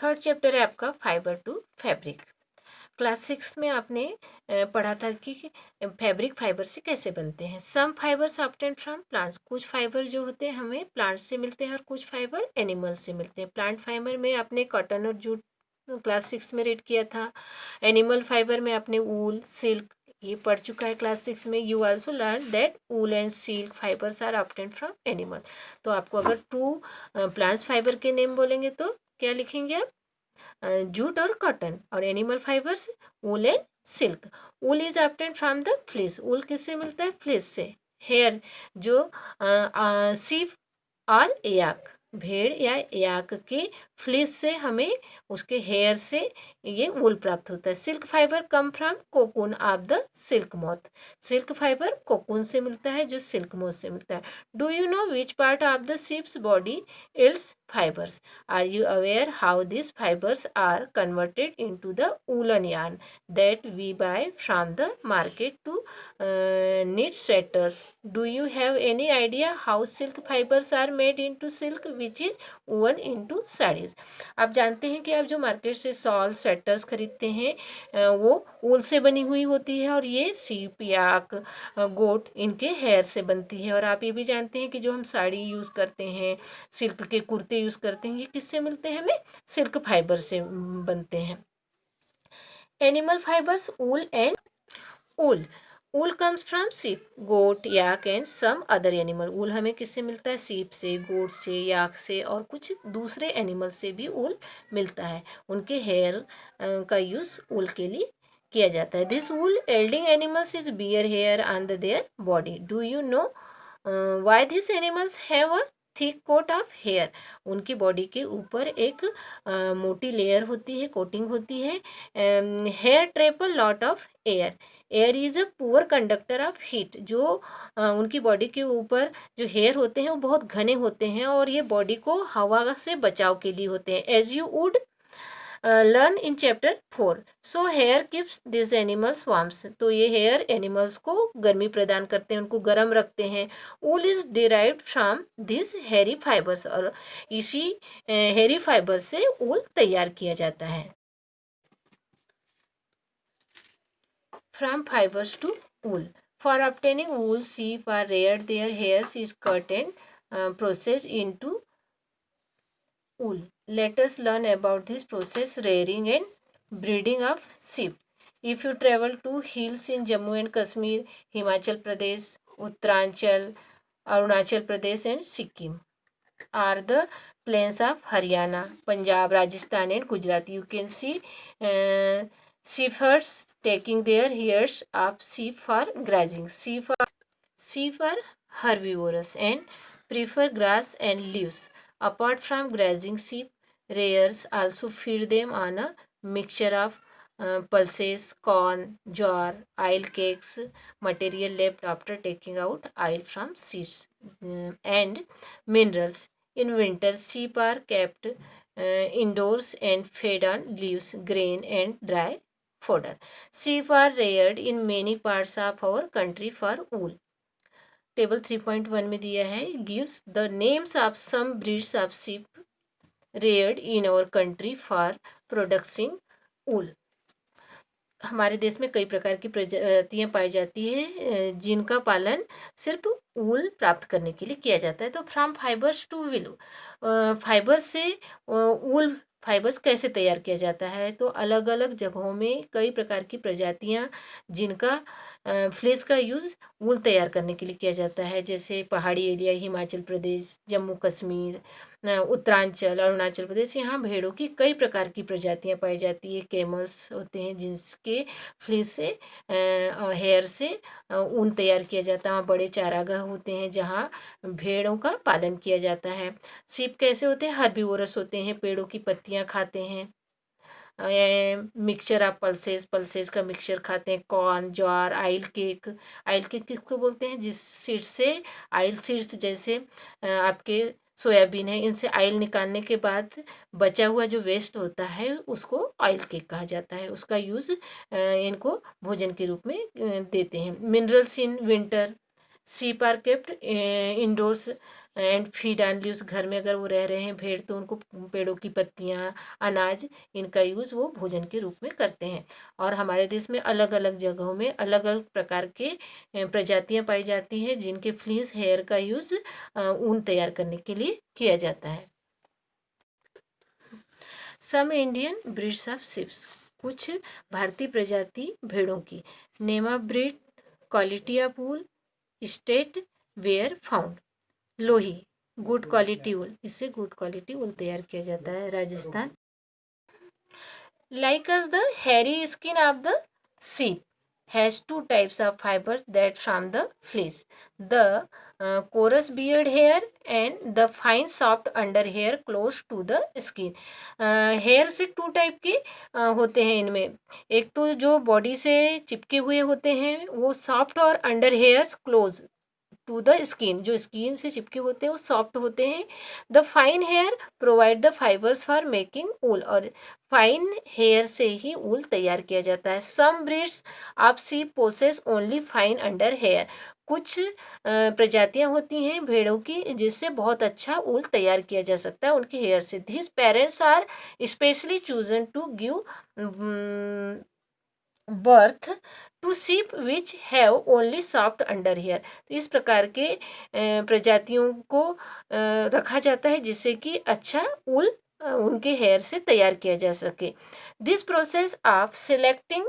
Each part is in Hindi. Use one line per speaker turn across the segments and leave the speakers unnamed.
थर्ड चैप्टर है आपका फाइबर टू फैब्रिक। क्लास 6 में आपने पढ़ा था कि फैब्रिक फाइबर से कैसे बनते हैं। सम फाइबर्स ऑब्टेन फ्रॉम प्लांट्स, कुछ फाइबर जो होते हैं हमें प्लांट से मिलते हैं और कुछ फाइबर एनिमल्स से मिलते हैं। प्लांट फाइबर में आपने कॉटन और जूट क्लास 6 में रीड किया था। एनिमल फाइबर में आपने वूल, सिल्क, ये पढ़ चुका है क्लास 6 में। You also learn that wool and silk fibres are obtain from animal. तो आपको अगर टू प्लांट्स फाइबर के नेम बोलेंगे तो क्या लिखेंगे आप? जूट और कॉटन। और animal fibres wool and silk. Wool is obtain from the fleece, wool किससे मिलता है? फ्लीस से। हेयर जो सीप और याक, भेड़ या याक के फ्लीस से हमें उसके हेयर से ये वूल प्राप्त होता है। Silk fibre come from cocoon of the silk moth, silk fibre cocoon से मिलता है जो सिल्क मोथ से मिलता है। Do you know which part of the ships body ills fibres? Are you aware how these fibers are converted into the woolen yarn that we buy from the market to knit sweaters? Do you have any idea how silk fibers are made into silk which is woven into sarees? आप जानते हैं कि आप जो मार्केट से शॉल स्वेटर्स खरीदते हैं वो ऊल से बनी हुई होती है और ये सीप, याक, गोट इनके हेयर से बनती है। और आप ये भी जानते हैं कि जो हम साड़ी यूज़ करते हैं, सिल्क के कुर्ते यूज़ करते हैं, ये किससे मिलते हैं? हमें सिल्क फाइबर से बनते हैं। Animal fibres wool and wool, wool comes from sheep, goat, yak and some other animal. Wool हमें किससे मिलता है? सीप से, गोट से, याक से और कुछ दूसरे एनिमल से भी वूल मिलता है। उनके हेयर का यूज़ वूल के लिए किया जाता है। This wool yielding animals is bear hair on the their body. Do you know why this animals have a thick coat of hair? उनकी बॉडी के ऊपर एक मोटी लेयर होती है, कोटिंग होती है। Hair trap a lot of air, air is a poor conductor of heat. जो उनकी बॉडी के ऊपर जो हेयर होते हैं वो बहुत घने होते हैं और ये बॉडी को हवा से बचाव के लिए होते हैं। As you would learn in chapter 4, so hair keeps this animals warms, तो ये हेयर एनिमल्स को गर्मी प्रदान करते हैं, उनको गर्म रखते हैं। वूल इज डिराइव्ड फ्रॉम दिस हेरी फाइबर्स, और इसी हेरी फाइबर से वूल तैयार किया जाता है। From fibres to wool, for obtaining wool, sheep are reared, their hairs is cut and processed into wool. Let us learn about this process, rearing and breeding of sheep. If you travel to hills in Jammu and Kashmir, Himachal Pradesh, Uttaranchal, Arunachal Pradesh and Sikkim, are the plains of Haryana, Punjab, Rajasthan and Gujarat, you can see shepherds taking their hairs of sheep for grazing. Sheep are herbivorous and prefer grass and leaves. Apart from grazing, sheep rearers also feed them on a mixture of pulses, corn, jowar, oil cakes, material left after taking out oil from seeds, and minerals. In winter, sheep are kept indoors and fed on leaves, grain, and dry fodder. Sheep are reared in many parts of our country for wool. Table 3.1 में दिया है, gives the names of some breeds of sheep reared in our country for producing wool. हमारे देश में कई प्रकार की प्रजातियां पाई जाती है जिनका पालन सिर्फ वूल प्राप्त करने के लिए किया जाता है। तो from fibres to wool, fibre से वूल फाइबर्स कैसे तैयार किया जाता है? तो अलग अलग जगहों में कई प्रकार की प्रजातियां जिनका फ्लेस का यूज़ वूल तैयार करने के लिए किया जाता है, जैसे पहाड़ी एरिया, हिमाचल प्रदेश, जम्मू कश्मीर, उत्तरांचल, अरुणाचल प्रदेश, यहाँ भेड़ों की कई प्रकार की प्रजातियां पाई जाती है। कैमल्स होते हैं जिसके फ्लीस से हेयर से ऊन तैयार किया जाता है। वहाँ बड़े चारागाह होते हैं जहाँ भेड़ों का पालन किया जाता है। सीप कैसे होते हैं? हर्बीवोरस होते हैं, पेड़ों की पत्तियाँ खाते हैं। मिक्सचर ऑफ पल्सेस, पल्सेस का मिक्सचर खाते हैं। कॉर्न, ज्वार, आइल केक, आइल केक किसको बोलते हैं? जिस सीड्स से, आइल सीड्स जैसे आपके सोयाबीन है, इनसे आइल निकालने के बाद बचा हुआ जो वेस्ट होता है उसको ऑयल केक कहा जाता है। उसका यूज़ इनको भोजन के रूप में देते हैं। Minerals in winter, sheep are kept indoors and feed on leaves, घर में अगर वो रह रहे हैं भेड़ तो उनको पेड़ों की पत्तियाँ, अनाज, इनका यूज़ वो भोजन के रूप में करते हैं। और हमारे देश में अलग अलग जगहों में अलग अलग प्रकार के प्रजातियाँ पाई जाती है जिनके फ्लीस हेयर का यूज़ ऊन तैयार करने के लिए किया जाता है। Some Indian breeds of sheeps, कुछ भारतीय प्रजाति भेड़ों की। Name breed, quality of wool, state where found. Lohi, good quality wool, इससे गुड क्वालिटी वूल तैयार किया जाता है, Rajasthan. Like as the hairy skin of the sheep has two types of fibers that from the fleece, the coarse beard hair and the fine soft under hair close to the skin. Hair से टू टाइप के होते हैं इनमें। एक तो जो बॉडी से चिपके हुए होते हैं वो सॉफ्ट और under hairs close to the skin, जो स्किन से चिपके होते हैं वो सॉफ्ट होते हैं। The fine hair provide the fibres for making wool, और फाइन हेयर से ही ऊल तैयार किया जाता है। Some breeds of sheep possess only fine under hair, कुछ प्रजातियां होती हैं भेड़ों की जिससे बहुत अच्छा ऊल तैयार किया जा सकता है उनके हेयर से। This parents are specially chosen to give birth to sheep which have only soft under hair, तो इस प्रकार के प्रजातियों को रखा जाता है जिससे कि अच्छा ऊल उनके हेयर से तैयार किया जा सके। This process of selecting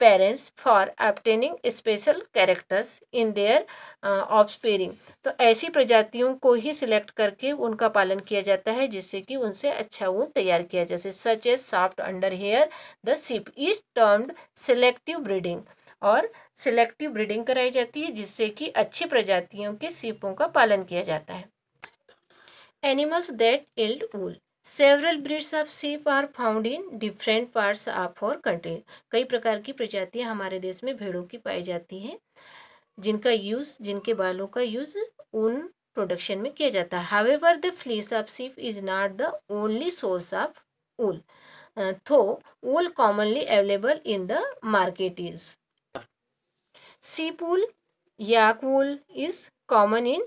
parents for obtaining special characters in their offspring, तो ऐसी प्रजातियों को ही सिलेक्ट करके उनका पालन किया जाता है जिससे कि उनसे अच्छा ऊन तैयार किया जा सके। Such as soft under hair the sheep is termed selective breeding, और सिलेक्टिव ब्रीडिंग कराई जाती है जिससे कि अच्छी प्रजातियों के सीपों का पालन किया जाता है। Animals that yield wool, several breeds of sheep are found in different parts of our country, कई प्रकार की प्रजातियां हमारे देश में भेड़ों की पाई जाती हैं जिनका यूज़, जिनके बालों का यूज़ ऊन प्रोडक्शन में किया जाता है। However the fleece of sheep is not the only source of wool, though wool commonly available in the market is sheep wool, yak wool is common in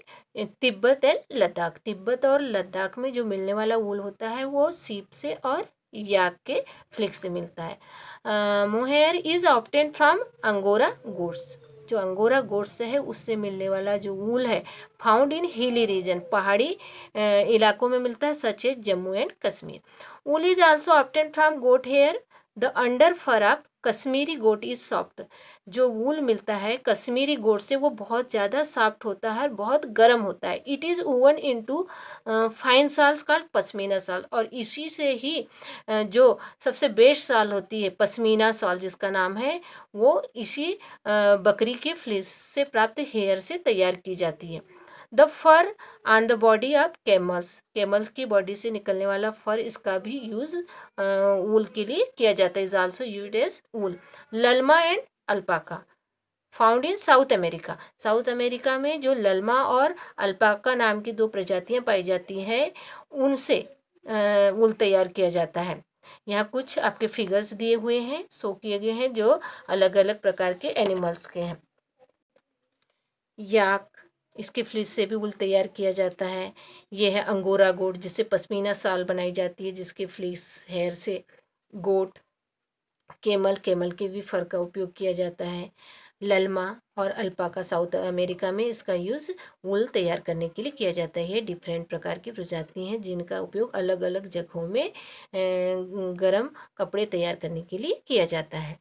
Tibet and Ladakh, Tibet और लद्दाख में जो मिलने वाला वूल होता है वो शीप से और याक के फ्लिक से मिलता है। Mohair is obtain from angora goats, जो अंगोरा गोट्स है उससे मिलने वाला जो वूल है फाउंड इन हिली रीजन, पहाड़ी इलाकों में मिलता है, such as Jammu and Kashmir. Wool is also obtain from goat hair, the under fur of Kashmiri goat is soft, जो वूल मिलता है कश्मीरी गोट से वो बहुत ज़्यादा सॉफ्ट होता है, बहुत गर्म होता है। It is woven into fine salts called pashmina साल, और इसी से ही जो सबसे बेस्ट साल होती है पश्मीना साल जिसका नाम है, वो इसी बकरी के फ्लीस से प्राप्त हेयर से तैयार की जाती है। The fur on the body of camels, camels की बॉडी से निकलने वाला फर, इसका भी यूज़ वूल के लिए किया जाता है, is also used as wool. Llama and alpaca found in South America, South America में जो ललमा और अल्पाका नाम की दो प्रजातियां पाई जाती हैं उनसे वूल तैयार किया जाता है। यहाँ कुछ आपके फिगर्स दिए हुए हैं, शो किए गए हैं जो अलग अलग प्रकार के एनिमल्स के हैं। याक, इसके फ्लीस से भी वूल तैयार किया जाता है। ये है अंगोरा गोट जिससे पश्मीना साल बनाई जाती है जिसके फ्लीस हेयर से। गोट, केमल, केमल के भी फर का उपयोग किया जाता है। ललमा और अल्पाका साउथ अमेरिका में इसका यूज़ वूल तैयार करने के लिए किया जाता है। ये डिफरेंट प्रकार की प्रजाति हैं जिनका उपयोग अलग अलग जगहों में गर्म कपड़े तैयार करने के लिए किया जाता है।